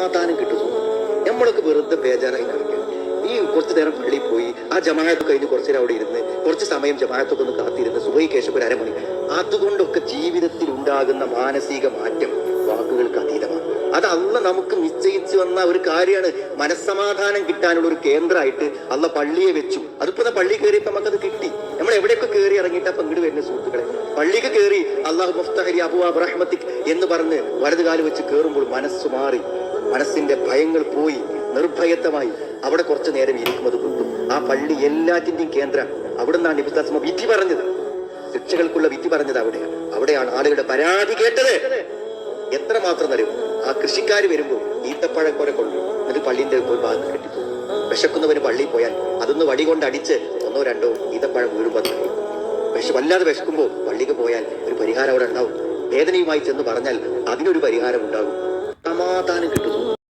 സമാധാനം കിട്ടും. നമ്മളൊക്കെ വെറുതെ ബേജാറായി നടക്കുക. ഈ കുറച്ചു നേരം പള്ളിയിൽ പോയി ആ ജമാഅത്ത് കഴിഞ്ഞ് കുറച്ചു നേരം അവിടെ ഇരുന്ന് കുറച്ച് സമയം ജമാഅത്തൊക്കെ ഒന്ന് കാത്തിരുന്ന് സുബഹിക്ക് ശേഷം ഒരു അരമണി, അതുകൊണ്ടൊക്കെ ജീവിതത്തിൽ ഉണ്ടാകുന്ന മാനസിക മാറ്റം വാക്കുകൾക്ക് അതീതമാണ്. അത് അള്ളാഹ് നമുക്ക് നിശ്ചയിച്ചു വന്ന ഒരു കാര്യമാണ്. മനസ്സമാധാനം കിട്ടാനുള്ള ഒരു കേന്ദ്രമായിട്ട് അള്ളാഹ് പള്ളിയെ വെച്ചു. അതിപ്പോ പള്ളി കയറിയപ്പോ നമുക്കത് കിട്ടി. നമ്മൾ എവിടെയൊക്കെ കയറി ഇറങ്ങിയിട്ട് അപ്പൊ ഇങ്ങോട്ട് വരുന്ന സുഹൃത്തുക്കളെ, പള്ളിക്ക് കയറി അള്ളാഹു മുഫ്തഹരി അബുവാബ് റഹ്മത്തിക് എന്ന് പറഞ്ഞ് വലതുകാല് വെച്ച് കയറുമ്പോൾ മനസ്സ് മാറി, മനസ്സിന്റെ ഭയങ്ങൾ പോയി, നിർഭയത്വമായി അവിടെ കുറച്ചു നേരം ഇരിക്കുന്നത് കൊണ്ടും ആ പള്ളി എല്ലാറ്റിന്റെയും കേന്ദ്രം. അവിടെ നിന്നാണ് നബി സ്വല്ലല്ലാഹു അലൈഹി വസല്ലം വിധി പറഞ്ഞത്, ശിക്ഷകൾക്കുള്ള വിധി പറഞ്ഞത് അവിടെയാണ്. അവിടെയാണ് ആളുകളുടെ പരാതി കേട്ടത്. എത്രമാത്രം അറിയും, ആ കൃഷിക്കാർ വരുമ്പോൾ ഈത്തപ്പഴക്കൊര കൊണ്ടു എന്നിട്ട് പള്ളിന്റെ ഒരു ഭാഗത്ത് കെട്ടിപ്പോകും. വിശക്കുന്നവന് പള്ളിയിൽ പോയാൽ അതൊന്ന് വടി കൊണ്ട് അടിച്ച് 1 or 2 ഈത്തപ്പഴം വീഴുമ്പോൾ കഴിയും. വല്ലാതെ വിശക്കുമ്പോൾ പള്ളിക്ക് പോയാൽ ഒരു പരിഹാരം അവിടെ ഉണ്ടാവും. വേദനയുമായി ചെന്ന് പറഞ്ഞാൽ അതിനൊരു പരിഹാരം ഉണ്ടാകും. സമാധാനം കിട്ടുന്നു.